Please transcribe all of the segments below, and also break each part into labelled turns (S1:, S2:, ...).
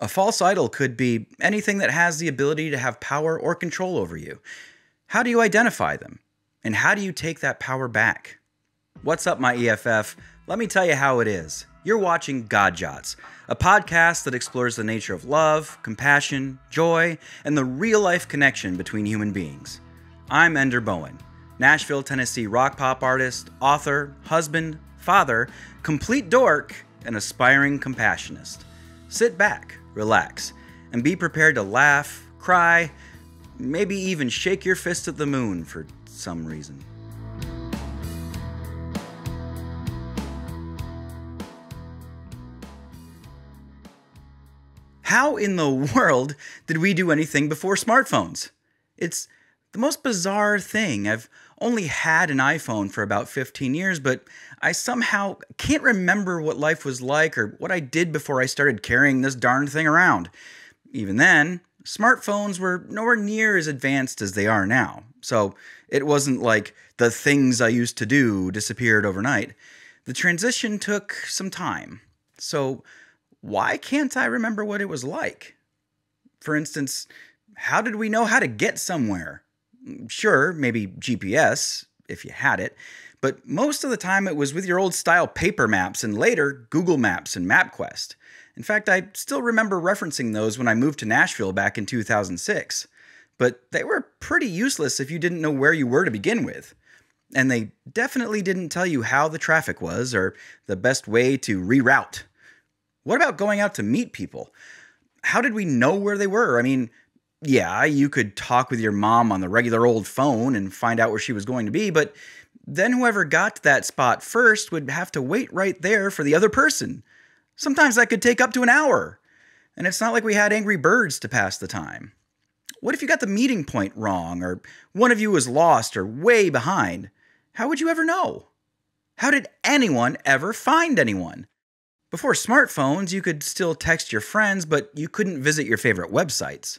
S1: A false idol could be anything that has the ability to have power or control over you. How do you identify them? And how do you take that power back? What's up, my EFF? Let me tell you how it is. You're watching Jots, a podcast that explores the nature of love, compassion, joy, and the real-life connection between human beings. I'm Bowen, Nashville, Tennessee rock pop artist, author, husband, father, complete dork, and aspiring compassionist. Sit back, relax, and be prepared to laugh, cry, maybe even shake your fist at the moon for some reason. How in the world did we do anything before smartphones? It's the most bizarre thing. I've only had an iPhone for about 15 years, but I somehow can't remember what life was like or what I did before I started carrying this darn thing around. Even then, smartphones were nowhere near as advanced as they are now. So it wasn't like the things I used to do disappeared overnight. The transition took some time. So why can't I remember what it was like? For instance, how did we know how to get somewhere? Sure, maybe GPS, if you had it, but most of the time it was with your old style paper maps and later Google Maps and MapQuest. In fact, I still remember referencing those when I moved to Nashville back in 2006. But they were pretty useless if you didn't know where you were to begin with. And they definitely didn't tell you how the traffic was or the best way to reroute. What about going out to meet people? How did we know where they were? I mean, yeah, you could talk with your mom on the regular old phone and find out where she was going to be, but then whoever got to that spot first would have to wait right there for the other person. Sometimes that could take up to an hour. And it's not like we had Angry Birds to pass the time. What if you got the meeting point wrong, or one of you was lost or way behind? How would you ever know? How did anyone ever find anyone? Before smartphones, you could still text your friends, but you couldn't visit your favorite websites.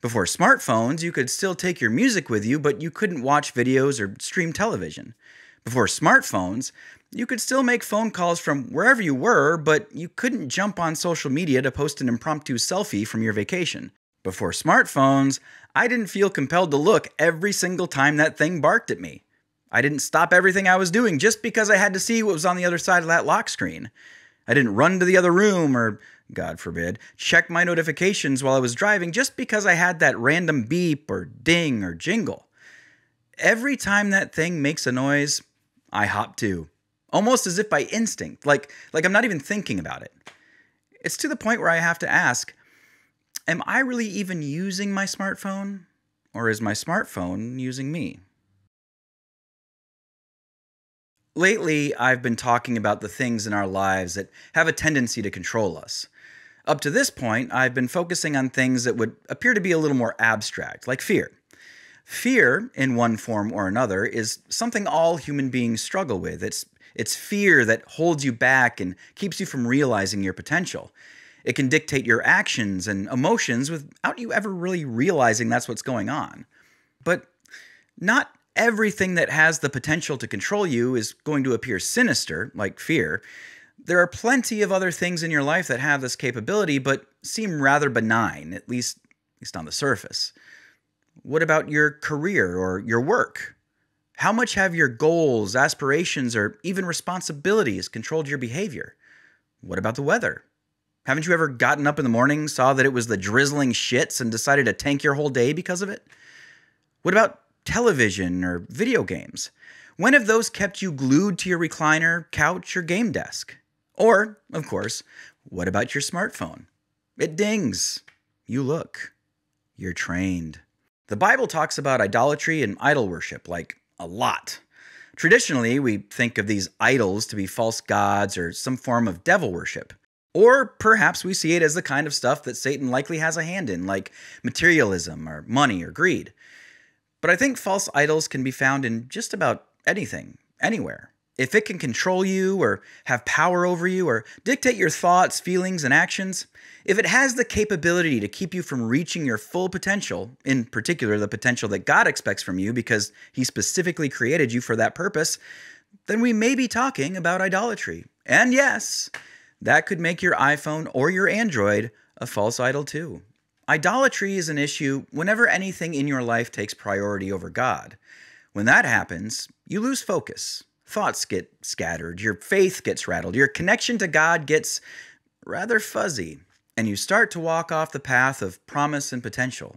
S1: Before smartphones, you could still take your music with you, but you couldn't watch videos or stream television. Before smartphones, you could still make phone calls from wherever you were, but you couldn't jump on social media to post an impromptu selfie from your vacation. Before smartphones, I didn't feel compelled to look every single time that thing barked at me. I didn't stop everything I was doing just because I had to see what was on the other side of that lock screen. I didn't run to the other room or, God forbid, check my notifications while I was driving just because I had that random beep or ding or jingle. Every time that thing makes a noise, I hop to. Almost as if by instinct, like I'm not even thinking about it. It's to the point where I have to ask, am I really even using my smartphone? Or is my smartphone using me? Lately, I've been talking about the things in our lives that have a tendency to control us. Up to this point, I've been focusing on things that would appear to be a little more abstract, like fear. Fear, in one form or another, is something all human beings struggle with. It's fear that holds you back and keeps you from realizing your potential. It can dictate your actions and emotions without you ever really realizing that's what's going on. But not everything that has the potential to control you is going to appear sinister, like fear. There are plenty of other things in your life that have this capability, but seem rather benign, at least on the surface. What about your career or your work? How much have your goals, aspirations, or even responsibilities controlled your behavior? What about the weather? Haven't you ever gotten up in the morning, saw that it was the drizzling shits, and decided to tank your whole day because of it? What about television or video games? When have those kept you glued to your recliner, couch, or game desk? Or, of course, what about your smartphone? It dings. You look. You're trained. The Bible talks about idolatry and idol worship, like a lot. Traditionally, we think of these idols to be false gods or some form of devil worship. Or perhaps we see it as the kind of stuff that Satan likely has a hand in, like materialism or money or greed. But I think false idols can be found in just about anything, anywhere. If it can control you or have power over you or dictate your thoughts, feelings, and actions, if it has the capability to keep you from reaching your full potential, in particular the potential that God expects from you because He specifically created you for that purpose, then we may be talking about idolatry. And yes, that could make your iPhone or your Android a false idol too. Idolatry is an issue whenever anything in your life takes priority over God. When that happens, you lose focus. Thoughts get scattered, your faith gets rattled, your connection to God gets rather fuzzy, and you start to walk off the path of promise and potential,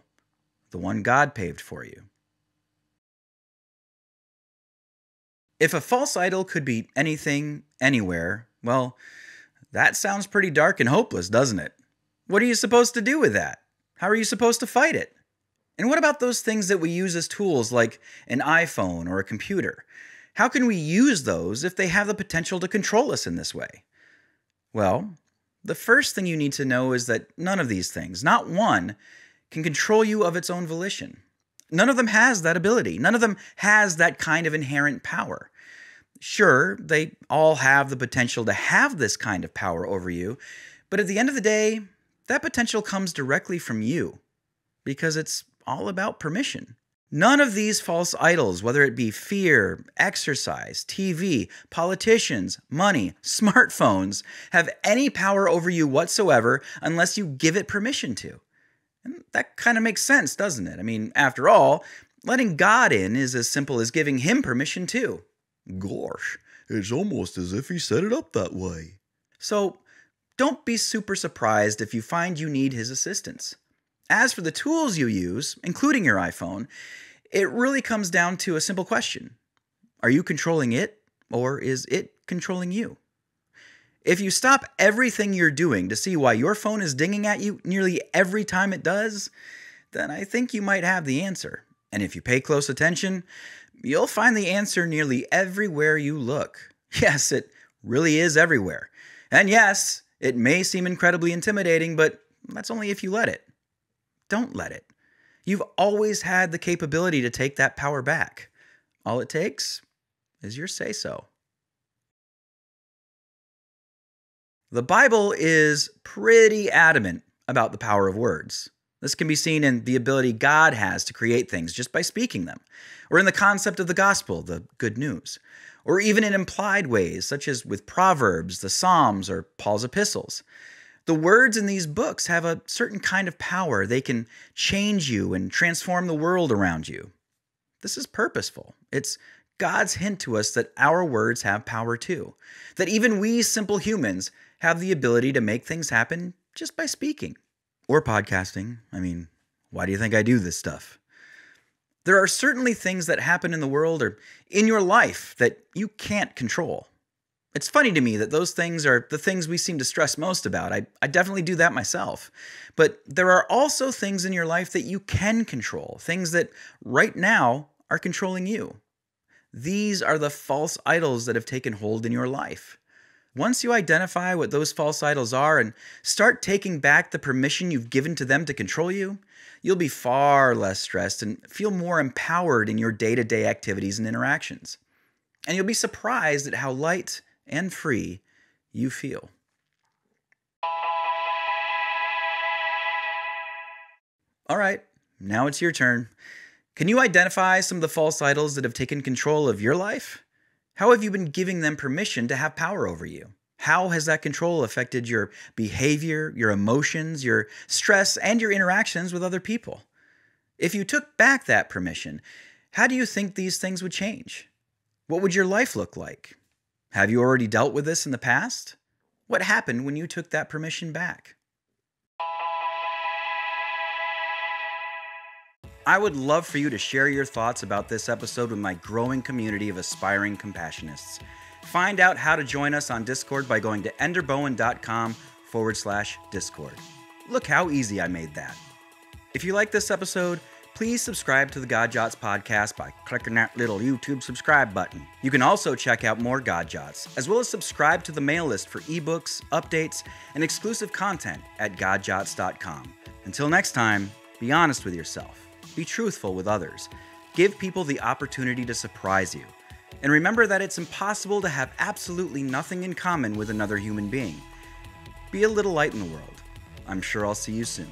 S1: the one God paved for you. If a false idol could be anything, anywhere, well, that sounds pretty dark and hopeless, doesn't it? What are you supposed to do with that? How are you supposed to fight it? And what about those things that we use as tools like an iPhone or a computer? How can we use those if they have the potential to control us in this way? Well, the first thing you need to know is that none of these things, not one, can control you of its own volition. None of them has that ability. None of them has that kind of inherent power. Sure, they all have the potential to have this kind of power over you, but at the end of the day, that potential comes directly from you, because it's all about permission. None of these false idols, whether it be fear, exercise, TV, politicians, money, smartphones, have any power over you whatsoever unless you give it permission to. And that kind of makes sense, doesn't it? I mean, after all, letting God in is as simple as giving Him permission too.
S2: Gosh, it's almost as if He set it up that way.
S1: So, don't be super surprised if you find you need His assistance. As for the tools you use, including your iPhone, it really comes down to a simple question. Are you controlling it, or is it controlling you? If you stop everything you're doing to see why your phone is dinging at you nearly every time it does, then I think you might have the answer. And if you pay close attention, you'll find the answer nearly everywhere you look. Yes, it really is everywhere. And yes, it may seem incredibly intimidating, but that's only if you let it. Don't let it. You've always had the capability to take that power back. All it takes is your say-so. The Bible is pretty adamant about the power of words. This can be seen in the ability God has to create things just by speaking them, or in the concept of the gospel, the good news, or even in implied ways, such as with Proverbs, the Psalms, or Paul's epistles. The words in these books have a certain kind of power. They can change you and transform the world around you. This is purposeful. It's God's hint to us that our words have power too, that even we simple humans have the ability to make things happen just by speaking. Or podcasting. I mean, why do you think I do this stuff? There are certainly things that happen in the world or in your life that you can't control. It's funny to me that those things are the things we seem to stress most about. I definitely do that myself. But there are also things in your life that you can control, things that right now are controlling you. These are the false idols that have taken hold in your life. Once you identify what those false idols are and start taking back the permission you've given to them to control you, you'll be far less stressed and feel more empowered in your day-to-day activities and interactions. And you'll be surprised at how light and free you feel. All right, now it's your turn. Can you identify some of the false idols that have taken control of your life? How have you been giving them permission to have power over you? How has that control affected your behavior, your emotions, your stress, and your interactions with other people? If you took back that permission, how do you think these things would change? What would your life look like? Have you already dealt with this in the past? What happened when you took that permission back? I would love for you to share your thoughts about this episode with my growing community of aspiring compassionists. Find out how to join us on Discord by going to enderbowen.com/Discord. Look how easy I made that. If you like this episode, please subscribe to the Jots podcast by clicking that little YouTube subscribe button. You can also check out more Jots, as well as subscribe to the mail list for ebooks, updates, and exclusive content at godjots.com. Until next time, be honest with yourself. Be truthful with others. Give people the opportunity to surprise you. And remember that it's impossible to have absolutely nothing in common with another human being. Be a little light in the world. I'm sure I'll see you soon.